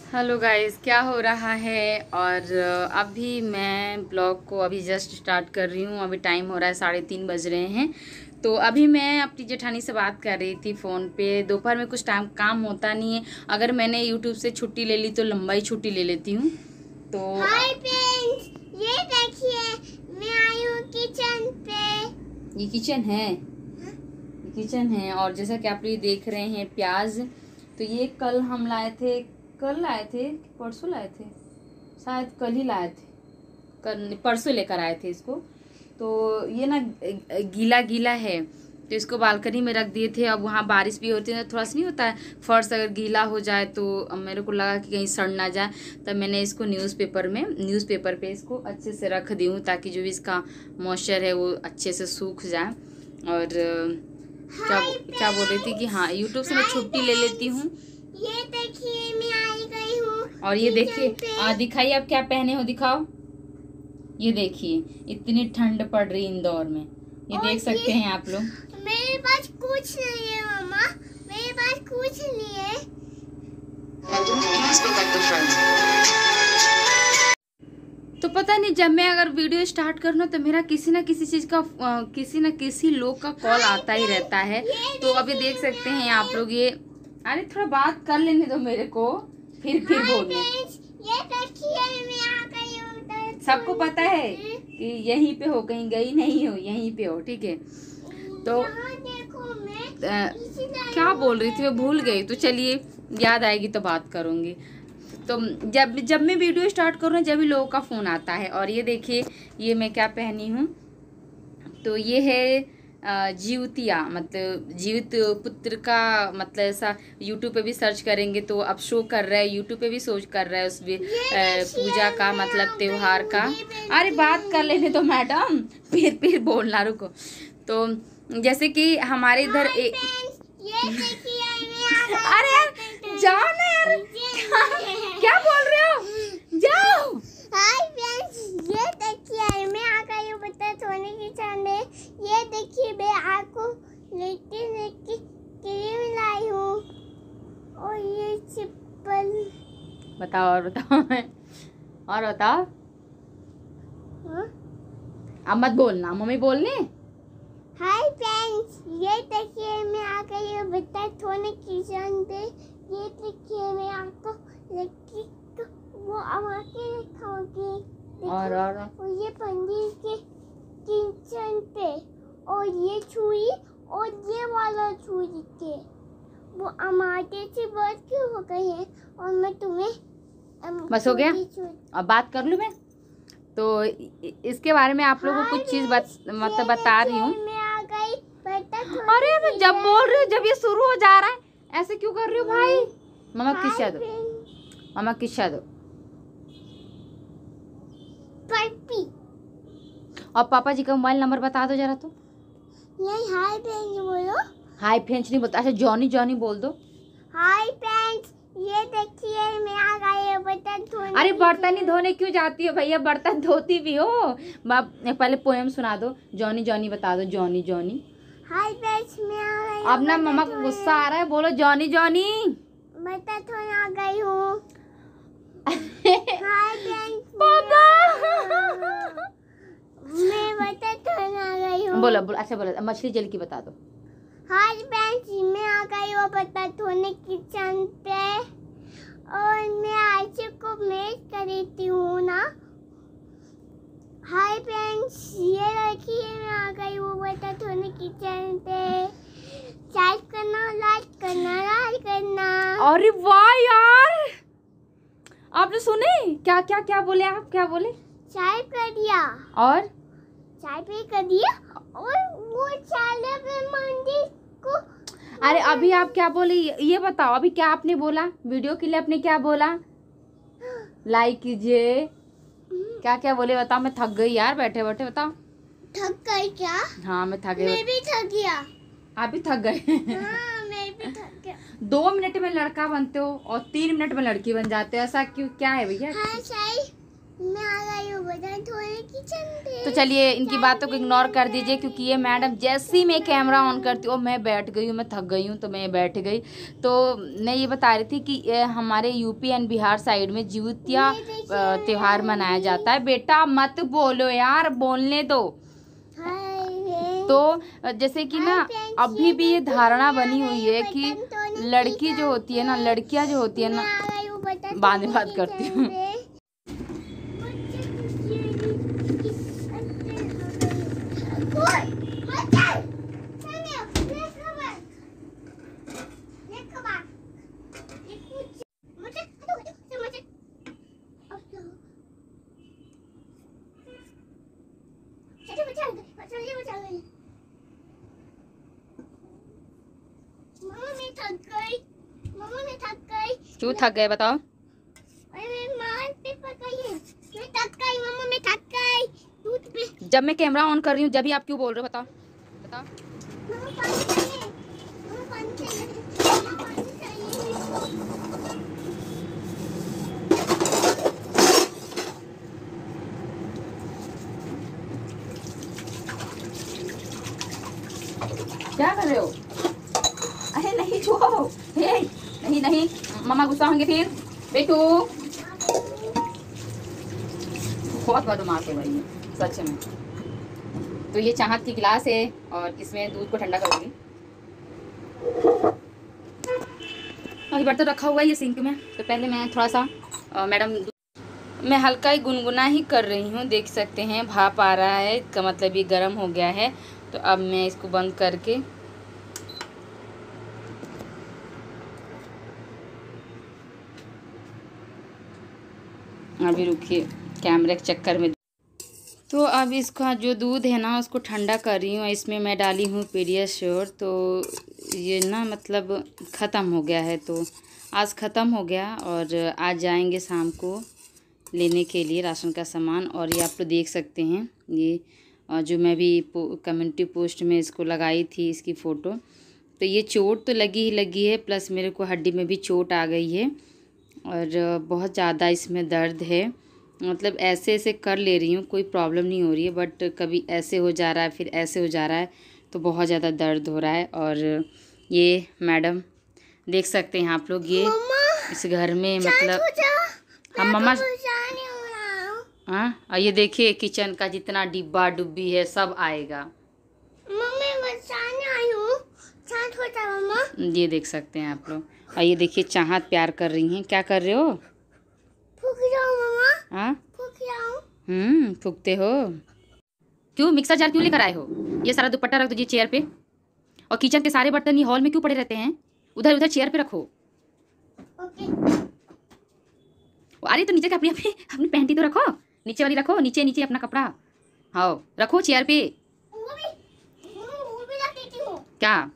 Hello guys, क्या हो रहा है। और अभी मैं ब्लॉग को अभी जस्ट स्टार्ट कर रही हूँ। अभी टाइम हो रहा है 3:30 बज रहे हैं। तो अभी मैं अपनी जेठानी से बात कर रही थी फ़ोन पे। दोपहर में कुछ टाइम काम होता नहीं है। अगर मैंने यूट्यूब से छुट्टी ले ली तो लंबाई छुट्टी ले लेती हूँ। तो हाय फ्रेंड्स, ये देखिए मैं आई हूँ किचन पे। ये किचन है, ये किचन है। और जैसा कि आप लोग देख रहे हैं प्याज, तो ये कल हम लाए थे। कल लाए थे, परसों लाए थे, शायद कल ही लाए थे। कल परसों लेकर आए थे इसको। तो ये ना गीला गीला है, तो इसको बालकनी में रख दिए थे। अब वहाँ बारिश भी होती है तो थोड़ा सा नहीं होता है, फर्श अगर गीला हो जाए तो अब मेरे को लगा कि कहीं सड़ ना जाए। तब मैंने इसको न्यूज़पेपर पे इसको अच्छे से रख दी हूँ, ताकि जो भी इसका मॉइस्चर है वो अच्छे से सूख जाए। और क्या बोल रही थी कि हाँ, यूट्यूब से मैं छुट्टी ले लेती हूँ। ये देखिए मैं आई गई हूँ। और ये देखिए, दिखाइए आप क्या पहने हो, दिखाओ। ये देखिए, इतनी ठंड पड़ रही इंदौर में, ये देख सकते हैं आप लोग। मेरे पास कुछ नहीं है मामा, मेरे पास कुछ नहीं है। तो पता नहीं, जब मैं अगर वीडियो स्टार्ट करूँ ना तो मेरा किसी ना किसी चीज़ का किसी ना किसी लोग का कॉल आता ही रहता है। तो अभी देख सकते हैं आप लोग। ये अरे थोड़ा बात कर लेने दो मेरे को, फिर बोलने। ये देखिए मैं आ गई हूँ। सबको पता है कि यहीं पे हो, कहीं गई नहीं हो, यहीं पे हो, ठीक है। तो देखो मैं क्या बोल रही थी, मैं भूल गई। तो चलिए, याद आएगी तो बात करूँगी। तो जब मैं वीडियो स्टार्ट करूँ जब भी लोगों का फ़ोन आता है। और ये देखिए, ये मैं क्या पहनी हूँ, तो ये है जीवतिया, मतलब जीवित पुत्र का, मतलब ऐसा यूट्यूब पे भी सर्च करेंगे तो अब शो कर रहा है, यूट्यूब पे भी शो कर रहा है उस पूजा का, मतलब त्योहार का। अरे बात कर लेने तो मैडम, फिर बोलना, रुको। तो जैसे कि हमारे इधर ये देखिए अरे यार जाओ ना यार, क्या बोल रहे हो, जाओ। हाय फ्रेंड्स, ये देखिए मैं आ गई हूँ बता सोने की छान में। ये देखिए मैं आपको लेके क्रीम लाई हूँ। और ये सिंपल। बताओ और बताओ और बताओ। अब मत बोलना, मम्मी बोलने। हाय फ्रेंड्स, ये देखिए मैं आ गई हूँ बता सोने की छान पे। ये देखिए मैं आपको लेके वो आवा के दिखाऊंगी। और ये पनीर के किचन पे, और ये छुरी, और ये वाला छुरी के वो हमारे से बच के हो गए हैं। और मैं तुम्हें बस हो गया, अब बात कर लूँ मैं। तो इसके बारे में आप लोगों को कुछ चीज मतलब बता रही हूँ। अरे मैं जब बोल रही हूँ, जब ये शुरू हो जा रहा है ऐसे क्यों कर रही हो भाई। मामा किस्सा दो, मामा किस्सा दो। और पापा जी का मोबाइल नंबर बता दो जरा। तो नहीं, हाय फ्रेंड्स बोलो। हाय फ्रेंड्स नहीं बोलता, अच्छा जॉनी जॉनी बोल दो। हाय फ्रेंड्स, ये देखिए मैं आ गई हूँ बर्तन धोने। अरे बर्तन ही धोने क्यों जाती हो भैया, बर्तन धोती भी हो। पहले पोएम सुना दो, जॉनी जॉनी बता दो, जॉनी जॉनी। हाय फ्रेंड्स, मैं आ गई हूँ। अब ना मामा को गुस्सा आ रहा है, बोलो जॉनी जॉनी। बर्तन धोने आ गई हूँ। हाय फ्रेंड्स, पापा मैं बर्तन धोने आ गई हूँ। बोलो बोलो, अच्छा बोलो, मछली जल की बता दो। हाय फ्रेंड्स, मैं आ गई हूँ बर्तन धोने किचन पे। और मैं आज को मेज कर रही हूँ ना। हाय फ्रेंड्स, ये देखिए मैं आ गई हूँ बर्तन धोने किचन पे। लाइक करना, लाइक करना, लाइक करना। अरे वाह यार, आपने सुने क्या क्या क्या बोले, आप क्या बोले। चाय कर दिया, और चाय पे कर दिया, और वो चाय पे मंदिर को। अरे अभी आप क्या बोले ये बताओ, अभी क्या आपने बोला, वीडियो के लिए आपने क्या बोला, लाइक कीजिए, क्या क्या बोले बताओ। मैं थक गई यार बैठे बैठे, बताओ। थक गई क्या? हाँ मैं थक गई। मैं भी थक गया। आप भी थक गए। हाँ, मैं भी थक गया। 2 मिनट में लड़का बनते हो और 3 मिनट में लड़की बन जाते हो, ऐसा क्यों, क्या है भैया। हाँ सही। मैं आ गई हूँ बर्तन धोने किचन पे। तो चलिए इनकी बातों को इग्नोर कर दीजिए, क्योंकि ये मैडम जैसे ही मैं कैमरा ऑन करती हूँ मैं बैठ गई हूँ, मैं थक गई हूँ तो मैं बैठ गई। तो मैं ये बता रही थी कि हमारे यूपी एंड बिहार साइड में जिउतिया त्योहार मनाया जाता है। बेटा मत बोलो यार, बोलने दो। तो जैसे कि ना अभी भी ये धारणा बनी हुई है कि लड़की जो होती है ना, लड़कियां जो होती है ना, बाद में बात करती हूँ। क्यों थक गए बताओ? जब मैं कैमरा ऑन कर रही हूँ जब भी आप क्यों बोल रहे हो? बताओ बताओ। क्या कर रहे हो? अरे नहीं छुओ, हे नहीं नहीं, मम्मा गुस्सा होंगे फिर। बेटू बहुत बदमाश है भाई सच में। तो ये चाहत की गिलास है और इसमें दूध को ठंडा करूँगी। अभी बर्तन रखा हुआ है ये सिंक में, तो पहले मैं थोड़ा सा मैडम मैं हल्का ही गुनगुना ही कर रही हूँ। देख सकते हैं भाप आ रहा है, इसका मतलब ये गर्म हो गया है। तो अब मैं इसको बंद करके अभी रुकिए कैमरे के चक्कर में। तो अब इसका जो दूध है ना उसको ठंडा कर रही हूँ। इसमें मैं डाली हूँ पीडियाश्योर। तो ये ना मतलब ख़त्म हो गया है, तो आज ख़त्म हो गया और आज जाएंगे शाम को लेने के लिए राशन का सामान। और ये आप लोग देख सकते हैं, ये जो मैं भी कम्युनिटी पोस्ट में इसको लगाई थी इसकी फ़ोटो। तो ये चोट तो लगी ही लगी है, प्लस मेरे को हड्डी में भी चोट आ गई है और बहुत ज़्यादा इसमें दर्द है। मतलब ऐसे ऐसे कर ले रही हूँ, कोई प्रॉब्लम नहीं हो रही है, बट कभी ऐसे हो जा रहा है फिर ऐसे हो जा रहा है, तो बहुत ज़्यादा दर्द हो रहा है। और ये मैडम देख सकते हैं आप लोग, ये इस घर में मतलब हम मम्मा हाँ। और ये देखिए किचन का जितना डिब्बा डुब्बी है सब आएगा। ये देख सकते हैं आप लोग। और ये देखिए चाहत प्यार कर रही हैं। क्या कर रहे हो? हाँ फूकते हो। क्यों मिक्सर जार क्यों लेकर आए हो? ये सारा दुपट्टा रख दीजिए चेयर पे। और किचन के सारे बर्तन ये हॉल में क्यों पड़े रहते हैं? उधर उधर चेयर पे रखो। अरे तो नीचे अपनी अपनी पैंटी तो रखो, नीचे वाली रखो, नीचे नीचे अपना कपड़ा हाँ रखो चेयर पे। क्या?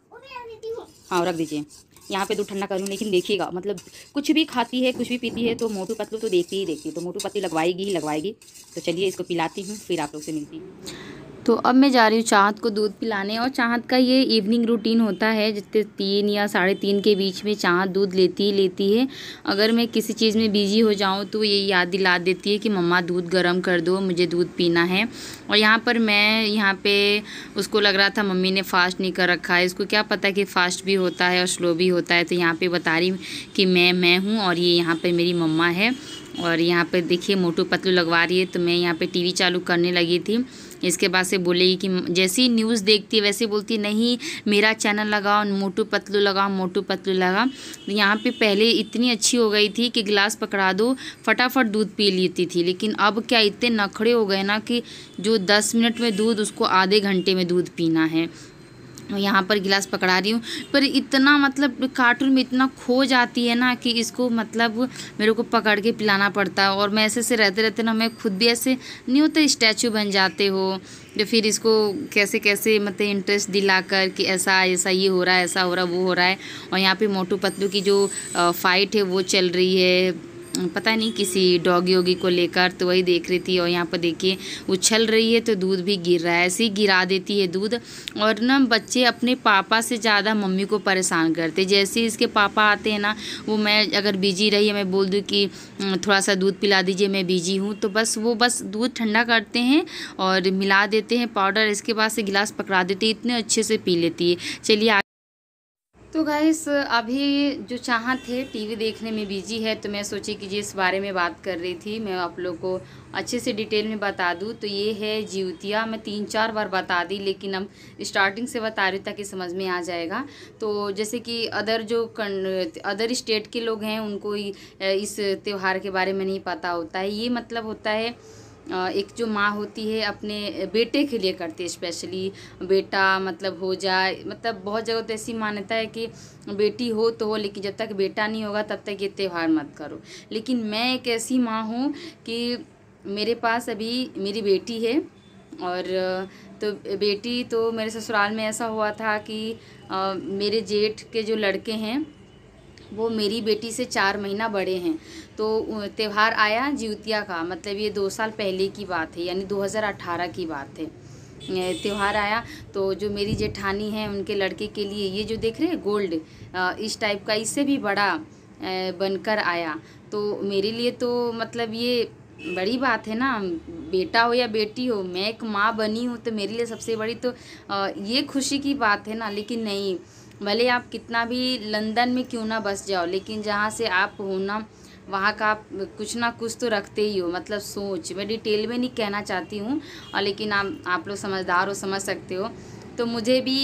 हाँ रख दीजिए। यहाँ पे दूध ठंडा करूँ, लेकिन देखिएगा मतलब कुछ भी खाती है कुछ भी पीती है तो मोटू पतलू तो देखती ही देखती है, तो मोटू पतलू लगवाएगी ही लगवाएगी। तो चलिए इसको पिलाती हूँ फिर आप लोग से मिलती हूँ। तो अब मैं जा रही हूँ चाहत को दूध पिलाने। और चाहत का ये इवनिंग रूटीन होता है, जितने 3 या 3:30 के बीच में चाहत दूध लेती ही लेती है। अगर मैं किसी चीज़ में बिजी हो जाऊँ तो ये याद दिला देती है कि मम्मा दूध गर्म कर दो, मुझे दूध पीना है। और यहाँ पर मैं यहाँ पे उसको लग रहा था मम्मी ने फ़ास्ट नहीं कर रखा है, इसको क्या पता कि फ़ास्ट भी होता है और स्लो भी होता है। तो यहाँ पर बता रही कि मैं हूँ और ये यहाँ पर मेरी मम्मा है। और यहाँ पे देखिए मोटू पतलू लगवा रही है। तो मैं यहाँ पे टीवी चालू करने लगी थी, इसके बाद से बोलेगी कि जैसी न्यूज़ देखती है वैसे बोलती नहीं मेरा चैनल लगाओ, मोटू पतलू लगाओ, मोटू पतलू लगा। तो यहाँ पे पहले इतनी अच्छी हो गई थी कि गिलास पकड़ा दो फटाफट दूध पी लेती थी, लेकिन अब क्या इतने नखड़े हो गए ना कि जो 10 मिनट में दूध उसको आधे घंटे में दूध पीना है। यहाँ पर गिलास पकड़ा रही हूँ, पर इतना मतलब कार्टून में इतना खो जाती है ना कि इसको मतलब मेरे को पकड़ के पिलाना पड़ता है। और मैं ऐसे रहते रहते ना मैं खुद भी ऐसे नहीं होता स्टैचू बन जाते हो, तो फिर इसको कैसे कैसे मतलब इंटरेस्ट दिला कर कि ऐसा ऐसा ये हो रहा है, ऐसा हो रहा है, वो हो रहा है। और यहाँ पे मोटू पतलू की जो फाइट है वो चल रही है। पता नहीं किसी डॉगी वोगी को लेकर, तो वही देख रही थी। और यहाँ पर देखिए उछल रही है तो दूध भी गिर रहा है, ऐसे ही गिरा देती है दूध। और ना बच्चे अपने पापा से ज़्यादा मम्मी को परेशान करते। जैसे ही इसके पापा आते हैं ना, वो मैं अगर बिजी रही है, मैं बोल दूँ कि थोड़ा सा दूध पिला दीजिए, मैं बिजी हूँ, तो वो बस दूध ठंडा करते हैं और मिला देते हैं पाउडर, इसके बाद से गिलास पकड़ा देते हैं, इतने अच्छे से पी लेती है। चलिए तो गाइस, अभी जो चाहत थे टीवी देखने में बिजी है, तो मैं सोची कि जिस बारे में बात कर रही थी मैं आप लोग को अच्छे से डिटेल में बता दूं। तो ये है जिउतिया। मैं 3-4 बार बता दी, लेकिन अब स्टार्टिंग से बता रही हूँ ताकि समझ में आ जाएगा। तो जैसे कि अदर स्टेट के लोग हैं, उनको इस त्यौहार के बारे में नहीं पता होता है। ये मतलब होता है एक जो माँ होती है अपने बेटे के लिए करती है, स्पेशली बेटा मतलब हो जाए, मतलब बहुत जगह तो ऐसी मान्यता है कि बेटी हो तो हो, लेकिन जब तक बेटा नहीं होगा तब तक ये त्यौहार मत करो। लेकिन मैं एक ऐसी माँ हूँ कि मेरे पास अभी मेरी बेटी है, और तो बेटी तो मेरे ससुराल में ऐसा हुआ था कि मेरे जेठ के जो लड़के हैं वो मेरी बेटी से 4 महीना बड़े हैं। तो त्यौहार आया जिउतिया का, मतलब ये 2 साल पहले की बात है, यानी 2018 की बात है। त्यौहार आया तो जो मेरी जेठानी है उनके लड़के के लिए ये जो देख रहे हैं गोल्ड, इस टाइप का, इससे भी बड़ा बनकर आया। तो मेरे लिए तो मतलब ये बड़ी बात है ना, बेटा हो या बेटी हो, मैं एक माँ बनी हूँ तो मेरे लिए सबसे बड़ी तो ये खुशी की बात है ना। लेकिन नहीं, भले आप कितना भी लंदन में क्यों ना बस जाओ, लेकिन जहाँ से आप हो ना, वहाँ का आप कुछ ना कुछ तो रखते ही हो, मतलब सोच। मैं डिटेल में नहीं कहना चाहती हूँ, और लेकिन आप लोग समझदार हो, समझ सकते हो। तो मुझे भी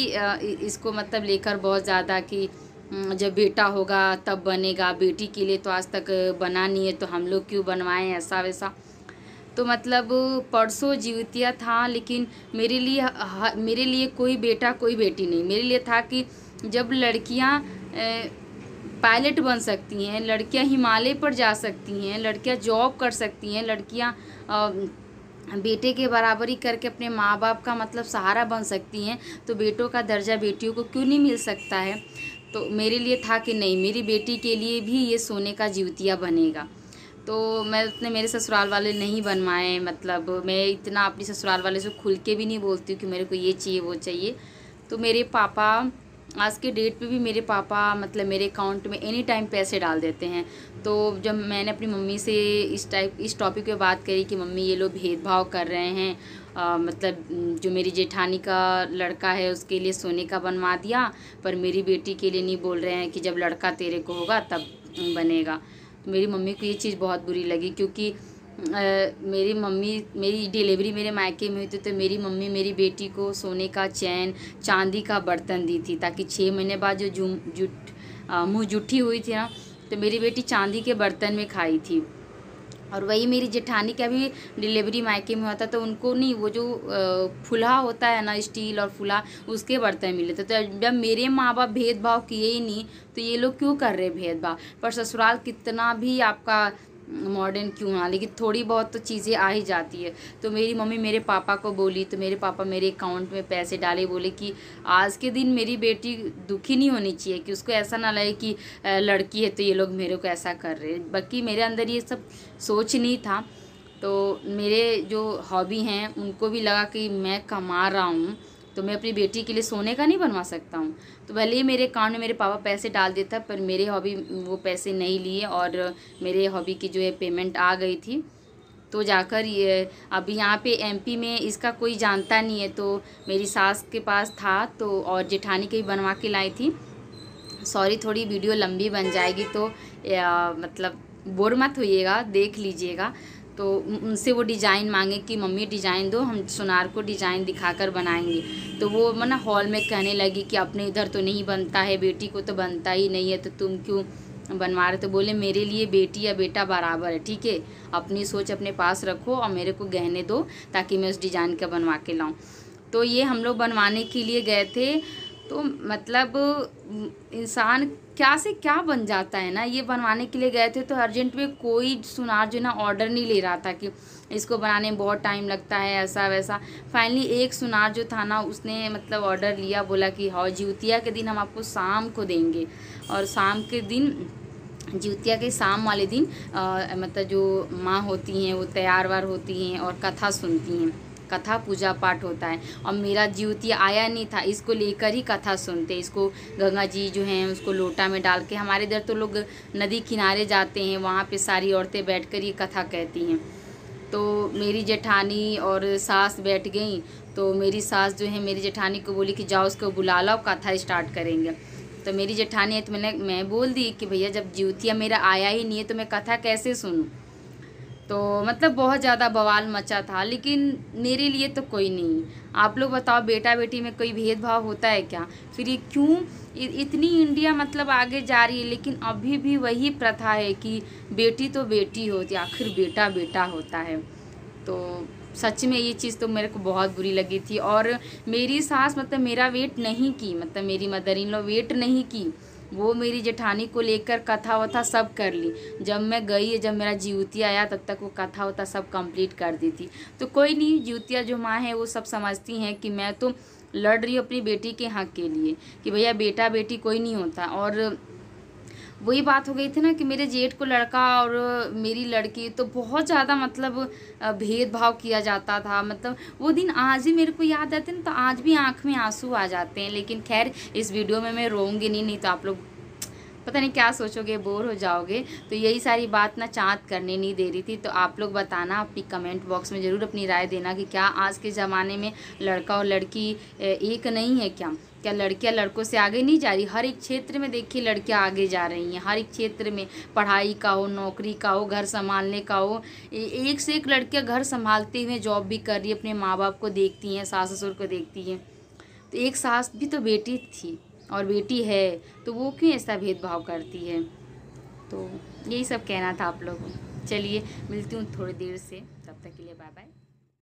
इसको मतलब लेकर बहुत ज़्यादा कि जब बेटा होगा तब बनेगा, बेटी के लिए तो आज तक बना नहीं है तो हम लोग क्यों बनवाएं, ऐसा वैसा। तो मतलब परसों जिउतिया था, लेकिन मेरे लिए कोई बेटा कोई बेटी नहीं। मेरे लिए था कि जब लड़कियां पायलट बन सकती हैं, लड़कियां हिमालय पर जा सकती हैं, लड़कियां जॉब कर सकती हैं, लड़कियां बेटे के बराबरी करके अपने माँ बाप का मतलब सहारा बन सकती हैं, तो बेटों का दर्जा बेटियों को क्यों नहीं मिल सकता है। तो मेरे लिए था कि नहीं, मेरी बेटी के लिए भी ये सोने का जिउतिया बनेगा। तो मैं उतने मेरे ससुराल वाले नहीं बनवाए, मतलब मैं इतना अपनी ससुराल वाले से खुल के भी नहीं बोलती हूँ कि मेरे को ये चाहिए वो चाहिए। तो मेरे पापा आज के डेट पे भी मेरे पापा मतलब मेरे अकाउंट में एनी टाइम पैसे डाल देते हैं। तो जब मैंने अपनी मम्मी से इस टॉपिक पे बात करी कि मम्मी ये लोग भेदभाव कर रहे हैं, मतलब जो मेरी जेठानी का लड़का है उसके लिए सोने का बनवा दिया, पर मेरी बेटी के लिए नहीं बोल रहे हैं कि जब लड़का तेरे को होगा तब बनेगा। मेरी मम्मी को ये चीज़ बहुत बुरी लगी, क्योंकि मेरी डिलीवरी मेरे मायके में हुई थी, तो मेरी मम्मी मेरी बेटी को सोने का चैन, चांदी का बर्तन दी थी, ताकि 6 महीने बाद जो मुँह जुठी हुई थी ना, तो मेरी बेटी चांदी के बर्तन में खाई थी। और वही मेरी जेठानी का भी डिलीवरी मायके में होता, तो उनको नहीं, वो जो फुला होता है ना, स्टील और फुला, उसके बर्तन मिले थे। तो जब मेरे माँ बाप भेदभाव किए ही नहीं, तो ये लोग क्यों कर रहे भेदभाव। पर ससुराल कितना भी आपका मॉडर्न क्यों ना, लेकिन थोड़ी बहुत तो चीज़ें आ ही जाती है। तो मेरी मम्मी मेरे पापा को बोली, तो मेरे पापा मेरे अकाउंट में पैसे डाले, बोले कि आज के दिन मेरी बेटी दुखी नहीं होनी चाहिए, कि उसको ऐसा ना लगे कि लड़की है तो ये लोग मेरे को ऐसा कर रहे हैं। बाकी मेरे अंदर ये सब सोच नहीं था। तो मेरे जो हॉबी हैं उनको भी लगा कि मैं कमा रहा हूँ तो मैं अपनी बेटी के लिए सोने का नहीं बनवा सकता हूँ। तो भले ही मेरे अकाउंट में मेरे पापा पैसे डाल देता, पर मेरे हॉबी वो पैसे नहीं लिए, और मेरे हॉबी की जो है पेमेंट आ गई थी। तो जाकर ये अब यहाँ पे एमपी में इसका कोई जानता नहीं है, तो मेरी सास के पास था, तो और जेठानी के भी बनवा के लाई थी। सॉरी, थोड़ी वीडियो लंबी बन जाएगी, तो मतलब बोर मत होइएगा, देख लीजिएगा। तो उनसे वो डिज़ाइन मांगे कि मम्मी डिज़ाइन दो, हम सुनार को डिज़ाइन दिखाकर बनाएंगे। तो वो मना हॉल में कहने लगी कि अपने इधर तो नहीं बनता है, बेटी को तो बनता ही नहीं है, तो तुम क्यों बनवा रहे। तो बोले मेरे लिए बेटी या बेटा बराबर है, ठीक है, अपनी सोच अपने पास रखो और मेरे को गहने दो ताकि मैं उस डिज़ाइन का बनवा के लाऊं। तो ये हम लोग बनवाने के लिए गए थे। तो मतलब इंसान क्या से क्या बन जाता है ना। ये बनवाने के लिए गए थे तो अर्जेंट में कोई सुनार जो ना ऑर्डर नहीं ले रहा था कि इसको बनाने में बहुत टाइम लगता है, ऐसा वैसा। फाइनली एक सुनार जो था ना उसने मतलब ऑर्डर लिया, बोला कि हाँ जिउतिया के दिन हम आपको शाम को देंगे। और शाम के दिन जिउतिया के शाम वाले दिन मतलब जो माँ होती हैं वो तैयार वार होती हैं और कथा सुनती हैं, कथा पूजा पाठ होता है। और मेरा जिउतिया आया नहीं था, इसको लेकर ही कथा सुनते। इसको गंगा जी जो हैं उसको लोटा में डाल के, हमारे इधर तो लोग नदी किनारे जाते हैं, वहाँ पे सारी औरतें बैठकर ये कथा कहती हैं। तो मेरी जेठानी और सास बैठ गई, तो मेरी सास जो है मेरी जेठानी को बोली कि जाओ उसको बुला लाओ, कथा स्टार्ट करेंगे। तो मेरी जेठानी है, तो मैं बोल दी कि भैया जब जिउतिया मेरा आया ही नहीं है तो मैं कथा कैसे सुनूं। तो मतलब बहुत ज़्यादा बवाल मचा था, लेकिन मेरे लिए तो कोई नहीं। आप लोग बताओ, बेटा बेटी में कोई भेदभाव होता है क्या? फिर ये क्यों इतनी इंडिया मतलब आगे जा रही है, लेकिन अभी भी वही प्रथा है कि बेटी तो बेटी होती है, आखिर बेटा बेटा होता है। तो सच में ये चीज़ तो मेरे को बहुत बुरी लगी थी। और मेरी सास मतलब मेरा वेट नहीं की, मतलब मेरी मदर इन लॉ वेट नहीं की, वो मेरी जेठानी को लेकर कथा वथा सब कर ली। जब मैं गई, जब मेरा जिउतिया आया, तब तक वो कथा वथा सब कंप्लीट कर दी थी। तो कोई नहीं, जिउतिया जो माँ है वो सब समझती हैं कि मैं तो लड़ रही हूँ अपनी बेटी के हक़ के लिए, कि भैया बेटा बेटी कोई नहीं होता। और वही बात हो गई थी ना कि मेरे जेठ को लड़का और मेरी लड़की, तो बहुत ज़्यादा मतलब भेदभाव किया जाता था। मतलब वो दिन आज ही मेरे को याद आते हैं ना, तो आज भी आँख में आंसू आ जाते हैं। लेकिन खैर इस वीडियो में मैं रोऊंगी नहीं तो आप लोग पता नहीं क्या सोचोगे, बोर हो जाओगे। तो यही सारी बात ना चाँद करने नहीं दे रही थी। तो आप लोग बताना, अपनी कमेंट बॉक्स में ज़रूर अपनी राय देना कि क्या आज के ज़माने में लड़का और लड़की एक नहीं है क्या लड़कियां लड़कों से आगे नहीं जा रही? हर एक क्षेत्र में देखिए लड़कियां आगे जा रही हैं, हर एक क्षेत्र में, पढ़ाई का हो, नौकरी का हो, घर संभालने का हो। एक से एक लड़कियां घर संभालते हुए जॉब भी कर रही है, अपने माँ बाप को देखती हैं, सास ससुर को देखती हैं। तो एक सास भी तो बेटी थी और बेटी है, तो वो क्यों ऐसा भेदभाव करती है? तो यही सब कहना था आप लोगों को। चलिए मिलती हूँ थोड़ी देर से, तब तक के लिए बाय बाय।